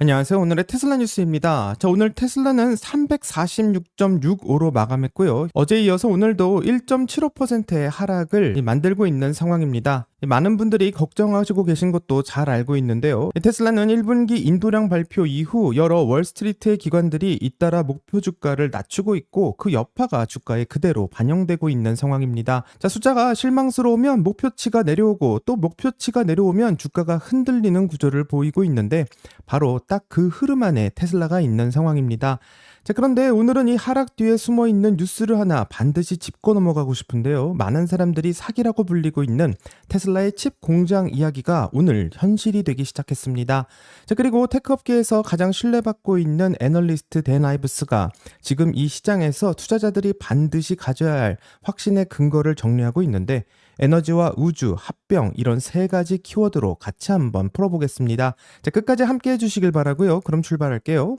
안녕하세요. 오늘의 테슬라 뉴스입니다. 오늘 테슬라는 346.65로 마감했고요. 어제에 이어서 오늘도 1.75%의 하락을 만들고 있는 상황입니다. 많은 분들이 걱정하시고 계신 것도 잘 알고 있는데요. 테슬라는 1분기 인도량 발표 이후 여러 월스트리트의 기관들이 잇따라 목표 주가를 낮추고 있고 그 여파가 주가에 그대로 반영되고 있는 상황입니다. 숫자가 실망스러우면 목표치가 내려오고 또 목표치가 내려오면 주가가 흔들리는 구조를 보이고 있는데 바로 딱 그 흐름 안에 테슬라가 있는 상황입니다. 그런데 오늘은 이 하락 뒤에 숨어있는 뉴스를 하나 반드시 짚고 넘어가고 싶은데요. 많은 사람들이 사기라고 불리고 있는 테슬라의 칩 공장 이야기가 오늘 현실이 되기 시작했습니다. 그리고 테크업계에서 가장 신뢰받고 있는 애널리스트 댄 아이브스가 지금 이 시장에서 투자자들이 반드시 가져야 할 확신의 근거를 정리하고 있는데 에너지와 우주, 합병 이런 세 가지 키워드로 같이 한번 풀어보겠습니다. 끝까지 함께 해주시길 바라고요. 그럼 출발할게요.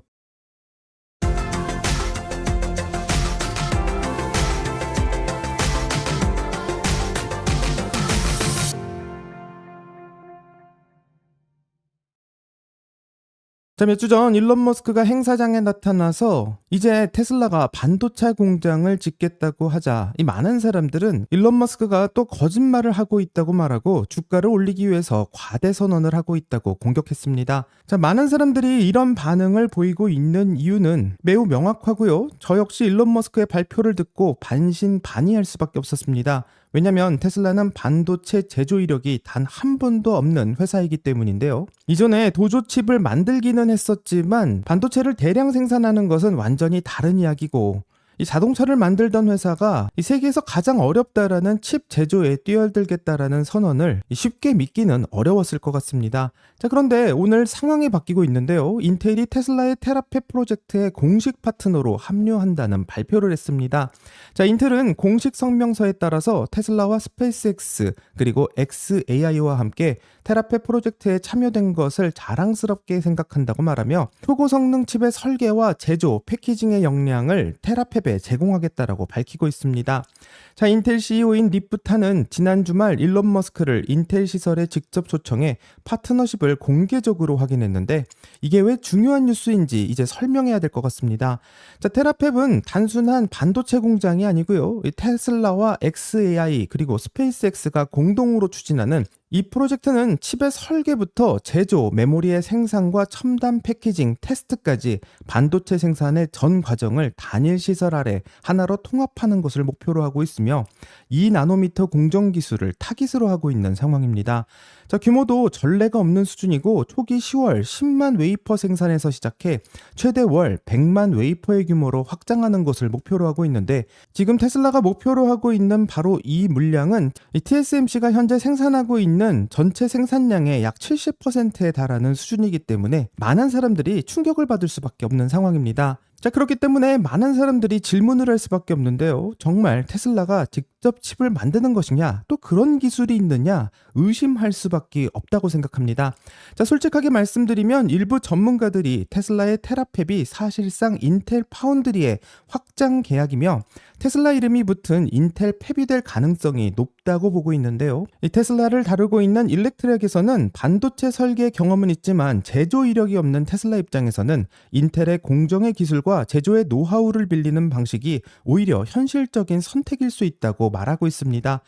몇 주 전 일론 머스크가 행사장에 나타나서 이제 테슬라가 반도체 공장을 짓겠다고 하자 이 많은 사람들은 일론 머스크가 또 거짓말을 하고 있다고 말하고 주가를 올리기 위해서 과대 선언을 하고 있다고 공격했습니다. 많은 사람들이 이런 반응을 보이고 있는 이유는 매우 명확하고요. 저 역시 일론 머스크의 발표를 듣고 반신반의할 수밖에 없었습니다. 왜냐면 테슬라는 반도체 제조 이력이 단 한 번도 없는 회사이기 때문인데요. 이전에 도조칩을 만들기는 했었지만 반도체를 대량 생산하는 것은 완전히 다른 이야기고 이 자동차를 만들던 회사가 이 세계에서 가장 어렵다라는 칩 제조에 뛰어들겠다라는 선언을 쉽게 믿기는 어려웠을 것 같습니다. 그런데 오늘 상황이 바뀌고 있는데요. 인텔이 테슬라의 테라페 프로젝트의 공식 파트너로 합류한다는 발표를 했습니다. 인텔은 공식 성명서에 따라서 테슬라와 스페이스X 그리고 xAI와 함께 테라페 프로젝트에 참여된 것을 자랑스럽게 생각한다고 말하며 초고 성능 칩의 설계와 제조, 패키징의 역량을 테라페에 제공하겠다라고 밝히고 있습니다. 인텔 CEO인 리프타는 지난 주말 일론 머스크를 인텔 시설에 직접 초청해 파트너십을 공개적으로 확인했는데 이게 왜 중요한 뉴스인지 이제 설명해야 될 것 같습니다. 테라펩은 단순한 반도체 공장이 아니고요. 테슬라와 xAI 그리고 스페이스X가 공동으로 추진하는 이 프로젝트는 칩의 설계부터 제조, 메모리의 생산과 첨단 패키징, 테스트까지 반도체 생산의 전 과정을 단일 시설 아래 하나로 통합하는 것을 목표로 하고 있으며 2나노미터 공정 기술을 타깃으로 하고 있는 상황입니다. 규모도 전례가 없는 수준이고 초기 10월 10만 웨이퍼 생산에서 시작해 최대 월 100만 웨이퍼의 규모로 확장하는 것을 목표로 하고 있는데 지금 테슬라가 목표로 하고 있는 바로 이 물량은 TSMC가 현재 생산하고 있는 전체 생산량의 약 70%에 달하는 수준이기 때문에 많은 사람들이 충격을 받을 수밖에 없는 상황입니다. 그렇기 때문에 많은 사람들이 질문을 할 수밖에 없는데요. 정말 테슬라가 직접 칩을 만드는 것이냐, 또 그런 기술이 있느냐 의심할 수밖에 없다고 생각합니다. 솔직하게 말씀드리면 일부 전문가들이 테슬라의 테라펩이 사실상 인텔 파운드리의 확장 계약이며 테슬라 이름이 붙은 인텔 펩이 될 가능성이 높다고 보고 있는데요. 이 테슬라를 다루고 있는 일렉트랙에서는 반도체 설계 경험은 있지만 제조 이력이 없는 테슬라 입장에서는 인텔의 공정의 기술과 제조의 노하우를 빌리는 방식이 오히려 현실적인 선택일 수 있다고 말하고 있습니다.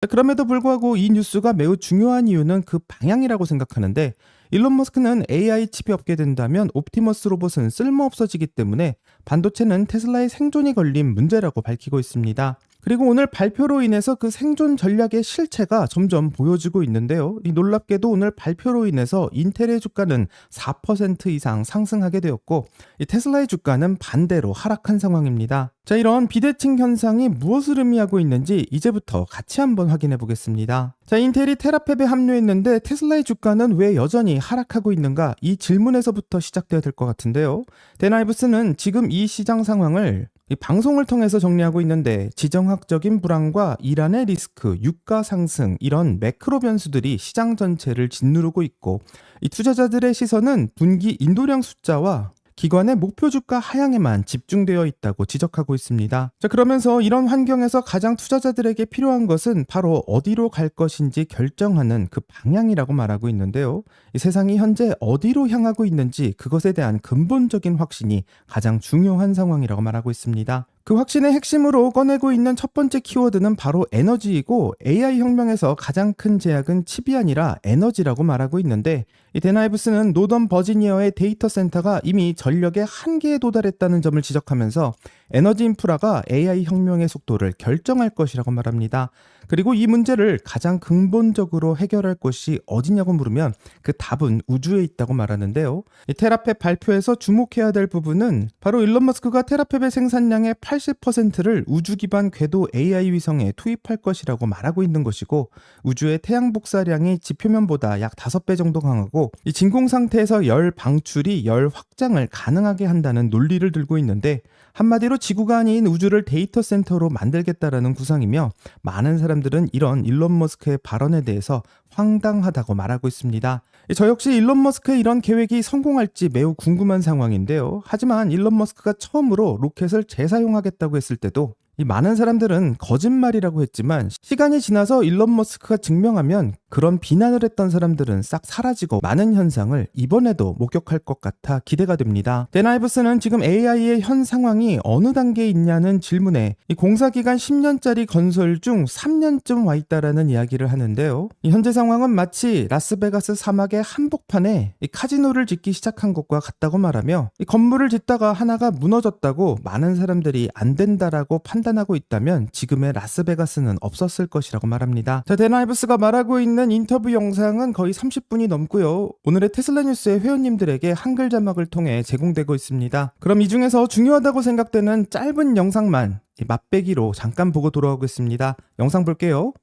그럼에도 불구하고 이 뉴스가 매우 중요한 이유는 그 방향이라고 생각하는데 일론 머스크는 AI 칩이 없게 된다면 옵티머스 로봇은 쓸모없어지기 때문에 반도체는 테슬라의 생존이 걸린 문제라고 밝히고 있습니다. 그리고 오늘 발표로 인해서 그 생존 전략의 실체가 점점 보여지고 있는데요. 이 놀랍게도 오늘 발표로 인해서 인텔의 주가는 4% 이상 상승하게 되었고 이 테슬라의 주가는 반대로 하락한 상황입니다. 이런 비대칭 현상이 무엇을 의미하고 있는지 이제부터 같이 한번 확인해 보겠습니다. 인텔이 테라펩에 합류했는데 테슬라의 주가는 왜 여전히 하락하고 있는가? 이 질문에서부터 시작되어야 될 것 같은데요. 댄 아이브스는 지금 이 시장 상황을 이 방송을 통해서 정리하고 있는데 지정학적인 불안과 이란의 리스크, 유가 상승 이런 매크로 변수들이 시장 전체를 짓누르고 있고 이 투자자들의 시선은 분기 인도량 숫자와 기관의 목표 주가 하향에만 집중되어 있다고 지적하고 있습니다. 자, 그러면서 이런 환경에서 가장 투자자들에게 필요한 것은 바로 어디로 갈 것인지 결정하는 그 방향이라고 말하고 있는데요. 이 세상이 현재 어디로 향하고 있는지 그것에 대한 근본적인 확신이 가장 중요한 상황이라고 말하고 있습니다. 그 확신의 핵심으로 꺼내고 있는 첫 번째 키워드는 바로 에너지이고, AI 혁명에서 가장 큰 제약은 칩이 아니라 에너지라고 말하고 있는데, 이 데나이브스는 노던 버지니아의 데이터 센터가 이미 전력의 한계에 도달했다는 점을 지적하면서 에너지 인프라가 AI 혁명의 속도를 결정할 것이라고 말합니다. 그리고 이 문제를 가장 근본적으로 해결할 곳이 어디냐고 물으면 그 답은 우주에 있다고 말하는데요. 이 테라팹 발표에서 주목해야 될 부분은 바로 일론 머스크가 테라팹의 생산량의 80%를 우주 기반 궤도 AI 위성에 투입할 것이라고 말하고 있는 것이고, 우주의 태양 복사량이 지표면보다 약 5배 정도 강하고, 이 진공 상태에서 열 방출이 열 확장을 가능하게 한다는 논리를 들고 있는데, 한마디로 지구가 아닌 우주를 데이터 센터로 만들겠다라는 구상이며, 많은 사람들은 이런 일론 머스크의 발언에 대해서 황당하다고 말하고 있습니다. 저 역시 일론 머스크의 이런 계획이 성공할지 매우 궁금한 상황인데요. 하지만 일론 머스크가 처음으로 로켓을 재사용하겠다고 했을 때도 이 많은 사람들은 거짓말이라고 했지만, 시간이 지나서 일론 머스크가 증명하면 그런 비난을 했던 사람들은 싹 사라지고 많은 현상을 이번에도 목격할 것 같아 기대가 됩니다. 데나이브스는 지금 AI의 현 상황이 어느 단계에 있냐는 질문에 이 공사기간 10년짜리 건설 중 3년쯤 와 있다라는 이야기를 하는데요. 이 현재 상황은 마치 라스베가스 사막의 한복판에 이 카지노를 짓기 시작한 것과 같다고 말하며, 이 건물을 짓다가 하나가 무너졌다고 많은 사람들이 안 된다라고 판단하고 있다면 지금의 라스베가스는 없었을 것이라고 말합니다. 자, 데나이브스가 말하고 있는 인터뷰 영상은 거의 30분이 넘고요. 오늘의 테슬라 뉴스의 회원님들에게 한글 자막을 통해 제공되고 있습니다. 그럼 이 중에서 중요하다고 생각되는 짧은 영상만 맛배기로 잠깐 보고 돌아오겠습니다. 영상 볼게요.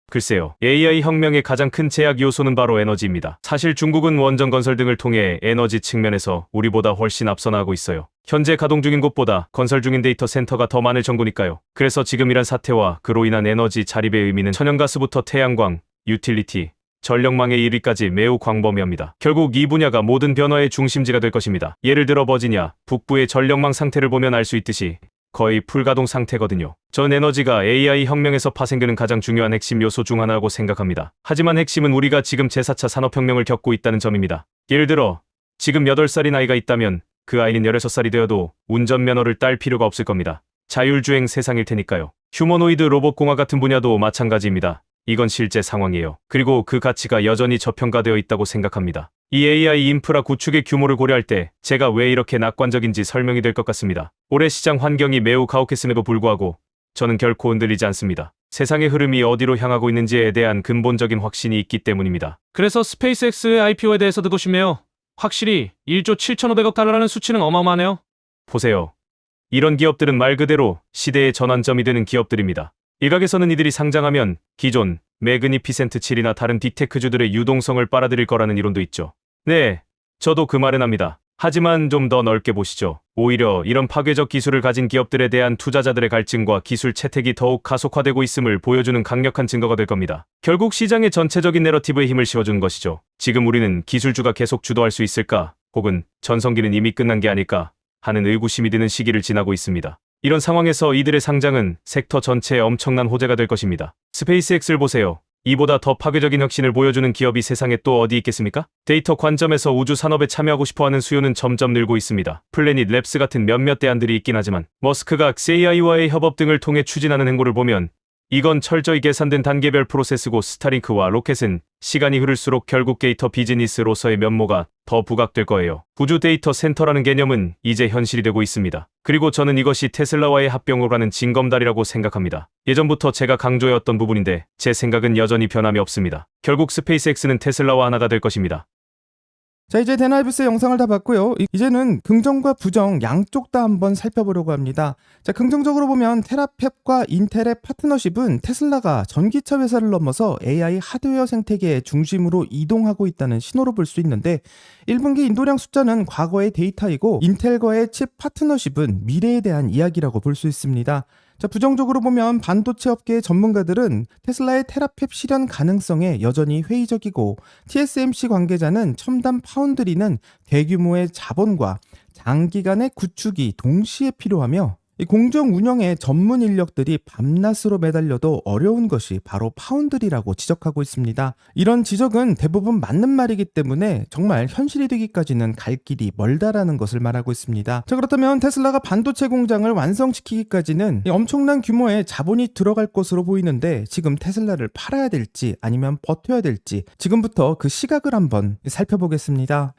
글쎄요. AI 혁명의 가장 큰 제약 요소는 바로 에너지입니다. 사실 중국은 원전 건설 등을 통해 에너지 측면에서 우리보다 훨씬 앞서 나가고 있어요. 현재 가동 중인 곳보다 건설 중인 데이터 센터가 더 많을 정도니까요. 그래서 지금이란 사태와 그로 인한 에너지 자립의 의미는 천연가스부터 태양광, 유틸리티, 전력망의 1위까지 매우 광범위합니다. 결국 이 분야가 모든 변화의 중심지가 될 것입니다. 예를 들어 버지니아 북부의 전력망 상태를 보면 알 수 있듯이 거의 풀가동 상태거든요. 전 에너지가 AI 혁명에서 파생되는 가장 중요한 핵심 요소 중 하나라고 생각합니다. 하지만 핵심은 우리가 지금 제4차 산업혁명을 겪고 있다는 점입니다. 예를 들어 지금 8살인 아이가 있다면 그 아이는 16살이 되어도 운전면허를 딸 필요가 없을 겁니다. 자율주행 세상일 테니까요. 휴머노이드 로봇공학 같은 분야도 마찬가지입니다. 이건 실제 상황이에요. 그리고 그 가치가 여전히 저평가되어 있다고 생각합니다. 이 AI 인프라 구축의 규모를 고려할 때 제가 왜 이렇게 낙관적인지 설명이 될 것 같습니다. 올해 시장 환경이 매우 가혹했음에도 불구하고 저는 결코 흔들리지 않습니다. 세상의 흐름이 어디로 향하고 있는지에 대한 근본적인 확신이 있기 때문입니다. 그래서 스페이스X의 IPO에 대해서 듣고 싶네요. 확실히 1조 7,500억 달러라는 수치는 어마어마하네요. 보세요. 이런 기업들은 말 그대로 시대의 전환점이 되는 기업들입니다. 일각에서는 이들이 상장하면 기존 매그니피센트 7이나 다른 빅테크주들의 유동성을 빨아들일 거라는 이론도 있죠. 네, 저도 그 말은 합니다. 하지만 좀 더 넓게 보시죠. 오히려 이런 파괴적 기술을 가진 기업들에 대한 투자자들의 갈증과 기술 채택이 더욱 가속화되고 있음을 보여주는 강력한 증거가 될 겁니다. 결국 시장의 전체적인 내러티브에 힘을 씌워주는 것이죠. 지금 우리는 기술주가 계속 주도할 수 있을까? 혹은 전성기는 이미 끝난 게 아닐까? 하는 의구심이 드는 시기를 지나고 있습니다. 이런 상황에서 이들의 상장은 섹터 전체에 엄청난 호재가 될 것입니다. 스페이스X를 보세요. 이보다 더 파괴적인 혁신을 보여주는 기업이 세상에 또 어디 있겠습니까? 데이터 관점에서 우주 산업에 참여하고 싶어하는 수요는 점점 늘고 있습니다. 플래닛 랩스 같은 몇몇 대안들이 있긴 하지만 머스크가 XAI와의 협업 등을 통해 추진하는 행보를 보면 이건 철저히 계산된 단계별 프로세스고, 스타링크와 로켓은 시간이 흐를수록 결국 데이터 비즈니스로서의 면모가 더 부각될 거예요. 우주 데이터 센터라는 개념은 이제 현실이 되고 있습니다. 그리고 저는 이것이 테슬라와의 합병으로라는 징검다리라고 생각합니다. 예전부터 제가 강조해왔던 부분인데 제 생각은 여전히 변함이 없습니다. 결국 스페이스X는 테슬라와 하나가 될 것입니다. 자, 이제 데나이브스의 영상을 다 봤고요. 이제는 긍정과 부정 양쪽 다 한번 살펴보려고 합니다. 자, 긍정적으로 보면 테라팹과 인텔의 파트너십은 테슬라가 전기차 회사를 넘어서 AI 하드웨어 생태계의 중심으로 이동하고 있다는 신호로 볼 수 있는데, 1분기 인도량 숫자는 과거의 데이터이고 인텔과의 칩 파트너십은 미래에 대한 이야기라고 볼 수 있습니다. 자, 부정적으로 보면 반도체 업계의 전문가들은 테슬라의 테라펩 실현 가능성에 여전히 회의적이고, TSMC 관계자는 첨단 파운드리는 대규모의 자본과 장기간의 구축이 동시에 필요하며, 이 공정 운영의 전문 인력들이 밤낮으로 매달려도 어려운 것이 바로 파운드리라고 지적하고 있습니다. 이런 지적은 대부분 맞는 말이기 때문에 정말 현실이 되기까지는 갈 길이 멀다라는 것을 말하고 있습니다. 자, 그렇다면 테슬라가 반도체 공장을 완성시키기까지는 이 엄청난 규모의 자본이 들어갈 것으로 보이는데, 지금 테슬라를 팔아야 될지 아니면 버텨야 될지 지금부터 그 시각을 한번 살펴보겠습니다.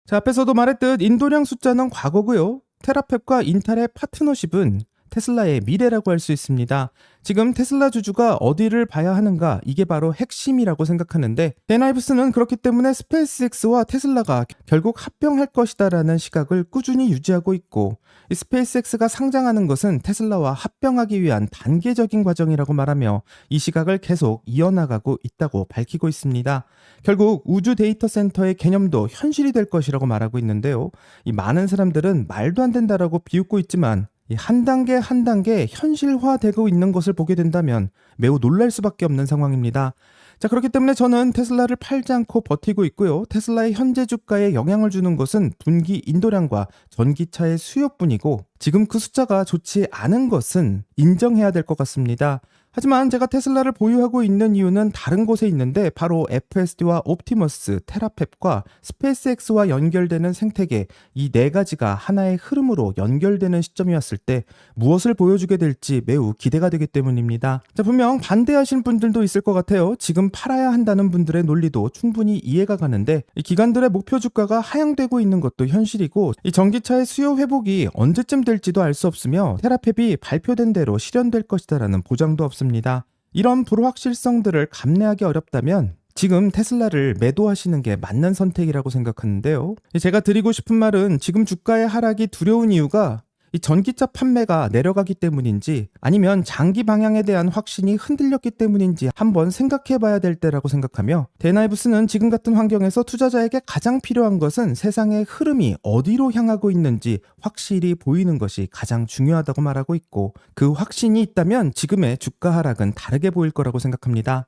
자, 앞에서도 말했듯 인도량 숫자는 과거고요. 테라펩과 인텔의 파트너십은 테슬라의 미래라고 할 수 있습니다. 지금 테슬라 주주가 어디를 봐야 하는가, 이게 바로 핵심이라고 생각하는데, 댄 아이브스는 그렇기 때문에 스페이스X와 테슬라가 결국 합병할 것이다라는 시각을 꾸준히 유지하고 있고, 이 스페이스X가 상장하는 것은 테슬라와 합병하기 위한 단계적인 과정이라고 말하며 이 시각을 계속 이어나가고 있다고 밝히고 있습니다. 결국 우주 데이터 센터의 개념도 현실이 될 것이라고 말하고 있는데요. 이 많은 사람들은 말도 안 된다라고 비웃고 있지만, 한 단계 한 단계 현실화되고 있는 것을 보게 된다면 매우 놀랄 수밖에 없는 상황입니다. 자, 그렇기 때문에 저는 테슬라를 팔지 않고 버티고 있고요. 테슬라의 현재 주가에 영향을 주는 것은 분기 인도량과 전기차의 수요뿐이고, 지금 그 숫자가 좋지 않은 것은 인정해야 될 것 같습니다. 하지만 제가 테슬라를 보유하고 있는 이유는 다른 곳에 있는데, 바로 FSD와 옵티머스, 테라펩과 스페이스X와 연결되는 생태계, 이 네 가지가 하나의 흐름으로 연결되는 시점이었을 때 무엇을 보여주게 될지 매우 기대가 되기 때문입니다. 자, 분명 반대하신 분들도 있을 것 같아요. 지금 팔아야 한다는 분들의 논리도 충분히 이해가 가는데, 이 기관들의 목표 주가가 하향되고 있는 것도 현실이고, 이 전기차의 수요 회복이 언제쯤 될지도 알 수 없으며 테라펩이 발표된 대로 실현될 것이다라는 보장도 없습니다. 이런 불확실성들을 감내하기 어렵다면 지금 테슬라를 매도하시는 게 맞는 선택이라고 생각하는데요. 제가 드리고 싶은 말은, 지금 주가의 하락이 두려운 이유가 이 전기차 판매가 내려가기 때문인지 아니면 장기 방향에 대한 확신이 흔들렸기 때문인지 한번 생각해 봐야 될 때라고 생각하며, 댄 아이브스는 지금 같은 환경에서 투자자에게 가장 필요한 것은 세상의 흐름이 어디로 향하고 있는지 확실히 보이는 것이 가장 중요하다고 말하고 있고, 그 확신이 있다면 지금의 주가 하락은 다르게 보일 거라고 생각합니다.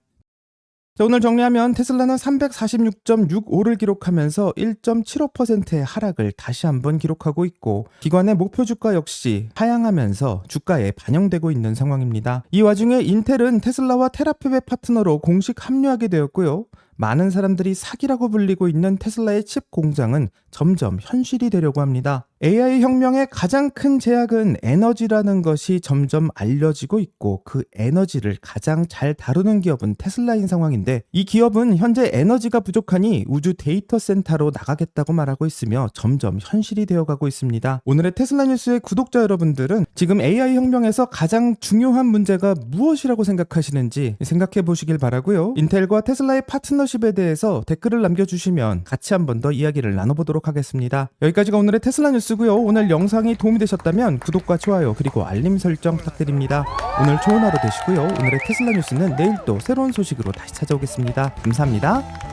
자, 오늘 정리하면 테슬라는 346.65를 기록하면서 1.75%의 하락을 다시 한번 기록하고 있고, 기관의 목표 주가 역시 하향하면서 주가에 반영되고 있는 상황입니다. 이 와중에 인텔은 테슬라와 테라펩의 파트너로 공식 합류하게 되었고요. 많은 사람들이 사기라고 불리고 있는 테슬라의 칩 공장은 점점 현실이 되려고 합니다. AI 혁명의 가장 큰 제약은 에너지라는 것이 점점 알려지고 있고, 그 에너지를 가장 잘 다루는 기업은 테슬라인 상황인데, 이 기업은 현재 에너지가 부족하니 우주 데이터 센터로 나가겠다고 말하고 있으며 점점 현실이 되어가고 있습니다. 오늘의 테슬라 뉴스의 구독자 여러분들은 지금 AI 혁명에서 가장 중요한 문제가 무엇이라고 생각하시는지 생각해 보시길 바라고요. 인텔과 테슬라의 파트너십에 대해서 댓글을 남겨주시면 같이 한 번 더 이야기를 나눠보도록 하겠습니다. 여기까지가 오늘의 테슬라 뉴스고요. 오늘 영상이 도움이 되셨다면 구독과 좋아요 그리고 알림 설정 부탁드립니다. 오늘 좋은 하루 되시고요. 오늘의 테슬라 뉴스는 내일 또 새로운 소식으로 다시 찾아오겠습니다. 감사합니다.